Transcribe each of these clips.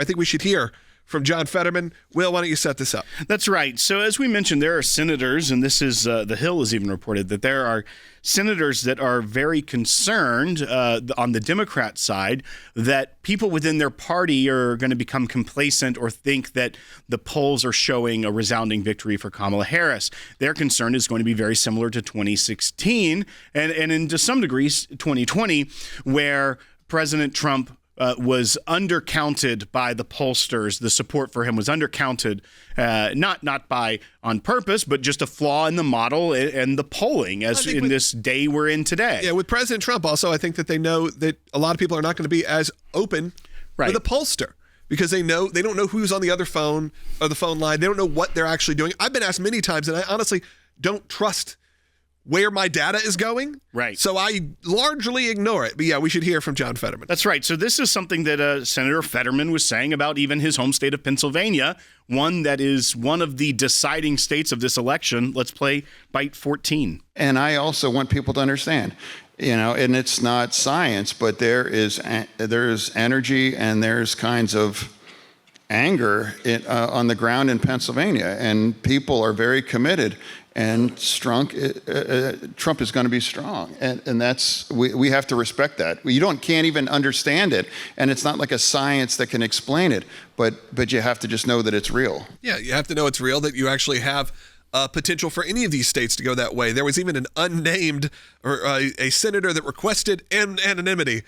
I think we should hear from John Fetterman. Will, why don't you set this up? That's right. So as we mentioned, there are senators, and this is The Hill has even reported that there are senators that are very concerned on the Democrat side that people within their party are going to become complacent or think that the polls are showing a resounding victory for Kamala Harris. Their concern is going to be very similar to 2016 and in to some degrees 2020, where President Trump was undercounted by the pollsters. The support for him was undercounted, not by on purpose, but just a flaw in the model and the polling as in this day we're in today. Yeah, with President Trump also, I think that they know that a lot of people are not going to be as open with a pollster because they don't know who's on the other phone or the phone line. They don't know what they're actually doing. I've been asked many times, and I honestly don't trust where my data is going. Right. So I largely ignore it. But yeah, we should hear from John Fetterman. That's right. So this is something that Senator Fetterman was saying about even his home state of Pennsylvania, one that is one of the deciding states of this election. Let's play Bite 14. And I also want people to understand, and it's not science, but there's energy and there's kinds of anger on the ground in Pennsylvania, and people are very committed. And Trump is going to be strong, and that's we have to respect that. Can't even understand it, and it's not like a science that can explain it. But you have to just know that it's real. Yeah, you have to know it's real. That you actually have potential for any of these states to go that way. There was even an unnamed or a senator that requested anonymity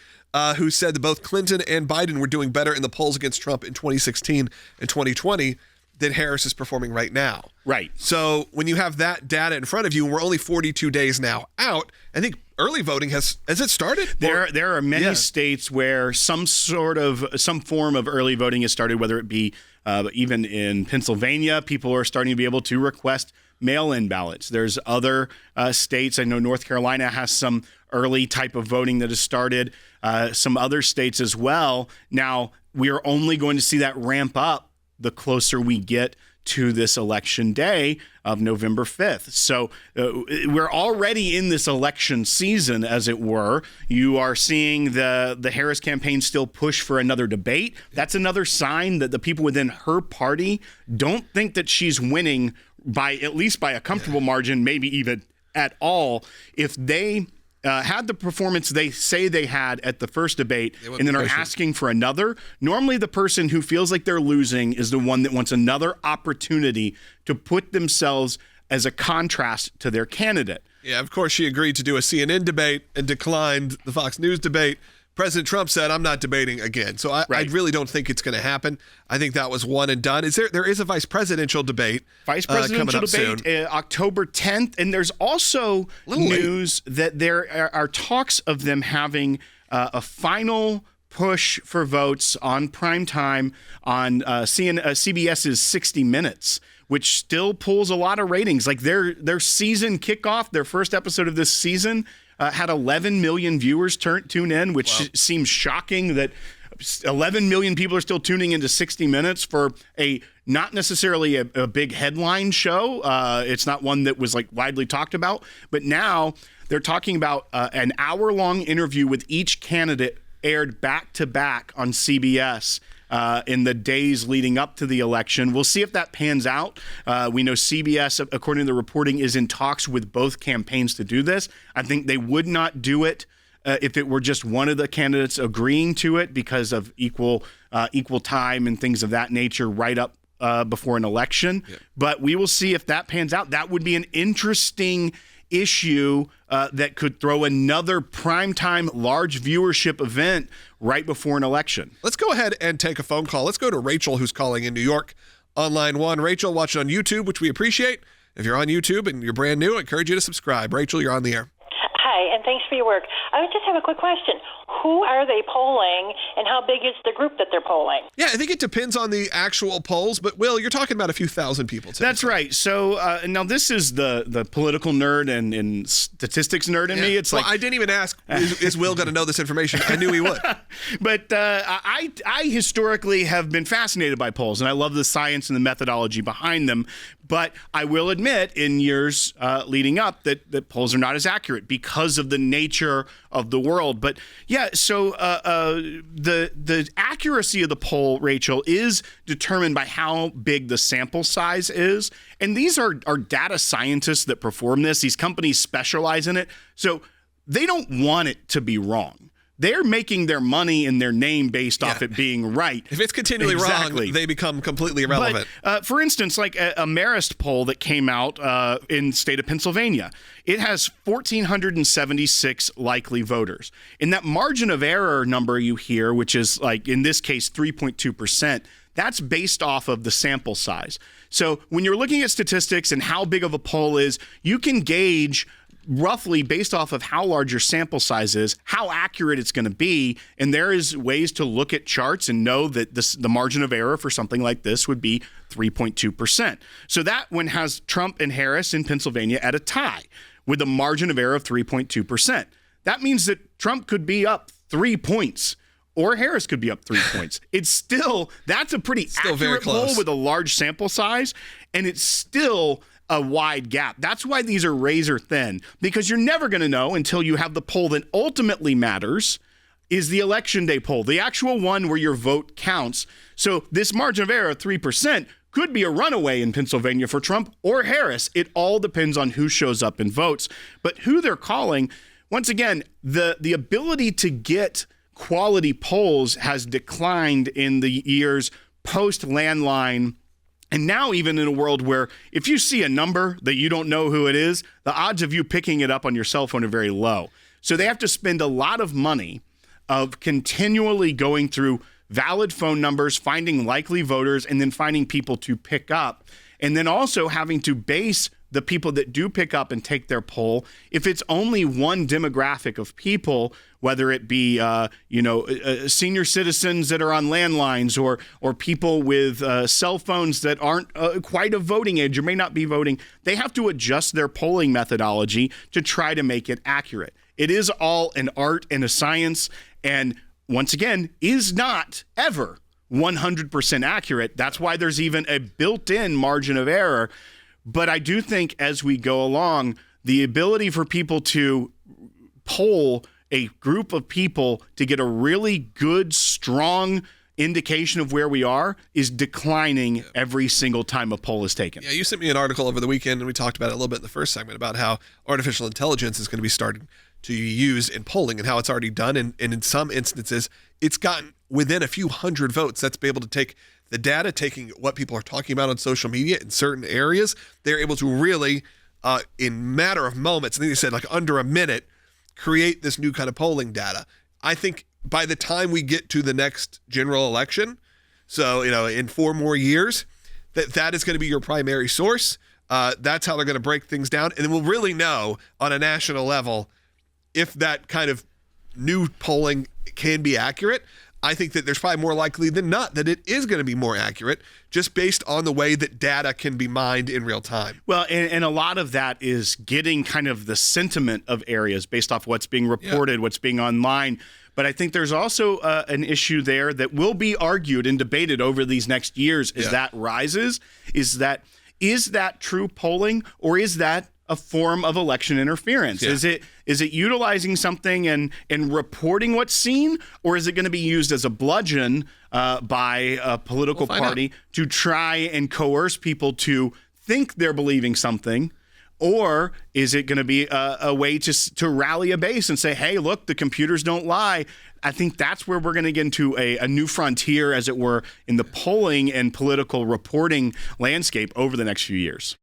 who said that both Clinton and Biden were doing better in the polls against Trump in 2016 and 2020. That Harris is performing right now. Right. So when you have that data in front of you, and we're only 42 days now out, I think early voting has it started? There are many states where some form of early voting has started, whether it be even in Pennsylvania, people are starting to be able to request mail-in ballots. There's other states. I know North Carolina has some early type of voting that has started, some other states as well. Now, we are only going to see that ramp up the closer we get to this election day of November 5th. So we're already in this election season, as it were. You are seeing the Harris campaign still push for another debate. That's another sign that the people within her party don't think that she's winning by at least by a comfortable margin, maybe even at all. If they had the performance they say they had at the first debate and then are asking for another, normally the person who feels like they're losing is the one that wants another opportunity to put themselves as a contrast to their candidate. Yeah, of course, she agreed to do a CNN debate and declined the Fox News debate. President Trump said, I'm not debating again. So I really don't think it's going to happen. I think that was one and done. There is a vice presidential debate. Vice presidential debate, October 10th. And there's also news that there are talks of them having a final push for votes on prime time on CBS's 60 Minutes, which still pulls a lot of ratings. Like their season kickoff, their first episode of this season, had 11 million viewers tune in, which seems shocking that 11 million people are still tuning into 60 Minutes for not necessarily a big headline show. It's not one that was like widely talked about, but now they're talking about an hour-long interview with each candidate aired back-to-back on CBS in the days leading up to the election. We'll see if that pans out. We know CBS, according to the reporting, is in talks with both campaigns to do this. I think they would not do it if it were just one of the candidates agreeing to it because of equal time and things of that nature right up before an election. Yeah. But we will see if that pans out. That would be an interesting issue that could throw another primetime large viewership event right before an election. Let's go ahead and take a phone call. Let's go to Rachel, who's calling in New York on line one. Rachel, watching on YouTube, which we appreciate. If you're on YouTube and you're brand new, I encourage you to subscribe. Rachel, you're on the air. Hi, and thanks for your work. I just have a quick question. Who are they polling, and how big is the group that they're polling? Yeah, I think it depends on the actual polls, but Will, you're talking about a few thousand people. Typically. That's right. So now this is the political nerd and statistics nerd in me. It's I didn't even ask, is Will going to know this information? I knew he would. But I historically have been fascinated by polls, and I love the science and the methodology behind them. But I will admit, in years leading up, that polls are not as accurate because of the nature of the world. But yeah, so the accuracy of the poll, Rachel, is determined by how big the sample size is. And these are data scientists that perform this. These companies specialize in it. So they don't want it to be wrong. They're making their money and their name based off it being right. If it's continually wrong, they become completely irrelevant. But, for instance, like a Marist poll that came out in the state of Pennsylvania, it has 1,476 likely voters. And that margin of error number you hear, which is like in this case 3.2%, that's based off of the sample size. So when you're looking at statistics and how big of a poll is, you can gauge roughly based off of how large your sample size is, how accurate it's going to be. And there is ways to look at charts and know that the margin of error for something like this would be 3.2%. So that one has Trump and Harris in Pennsylvania at a tie with a margin of error of 3.2%. That means that Trump could be up 3 points or Harris could be up 3 points. That's a pretty accurate poll with a large sample size. And it's still a wide gap. That's why these are razor thin, because you're never going to know until you have the poll that ultimately matters is the election day poll, the actual one where your vote counts. So this margin of error of 3% could be a runaway in Pennsylvania for Trump or Harris. It all depends on who shows up and votes. But who they're calling, once again, the ability to get quality polls has declined in the years post landline. And now even in a world where if you see a number that you don't know who it is, the odds of you picking it up on your cell phone are very low. So they have to spend a lot of money of continually going through valid phone numbers, finding likely voters, and then finding people to pick up. And then also having to base the people that do pick up and take their poll, if it's only one demographic of people, whether it be senior citizens that are on landlines or people with cell phones that aren't quite of voting age or may not be voting, they have to adjust their polling methodology to try to make it accurate. It is all an art and a science, and once again, is not ever 100% accurate. That's why there's even a built-in margin of error. But I do think as we go along, the ability for people to poll a group of people to get a really good, strong indication of where we are is declining every single time a poll is taken. Yeah, you sent me an article over the weekend, and we talked about it a little bit in the first segment about how artificial intelligence is going to be starting to use in polling and how it's already done. And in some instances, it's gotten within a few hundred votes. That's be able to take the data, taking what people are talking about on social media in certain areas. They're able to really, in matter of moments, I think they said like under a minute, create this new kind of polling data. I think by the time we get to the next general election, so in 4 more years, that is going to be your primary source. That's how they're going to break things down, and then we'll really know on a national level if that kind of new polling can be accurate. I think that there's probably more likely than not that it is going to be more accurate just based on the way that data can be mined in real time. Well, and a lot of that is getting kind of the sentiment of areas based off what's being reported, what's being online. But I think there's also an issue there that will be argued and debated over these next years as that rises. Is that true polling, or is that a form of election interference? Is it utilizing something and reporting what's seen, or is it going to be used as a bludgeon by a political party to try and coerce people to think they're believing something? Or is it going to be a way to rally a base and say, hey, look, the computers don't lie? I think that's where we're going to get into a new frontier, as it were, in the polling and political reporting landscape over the next few years.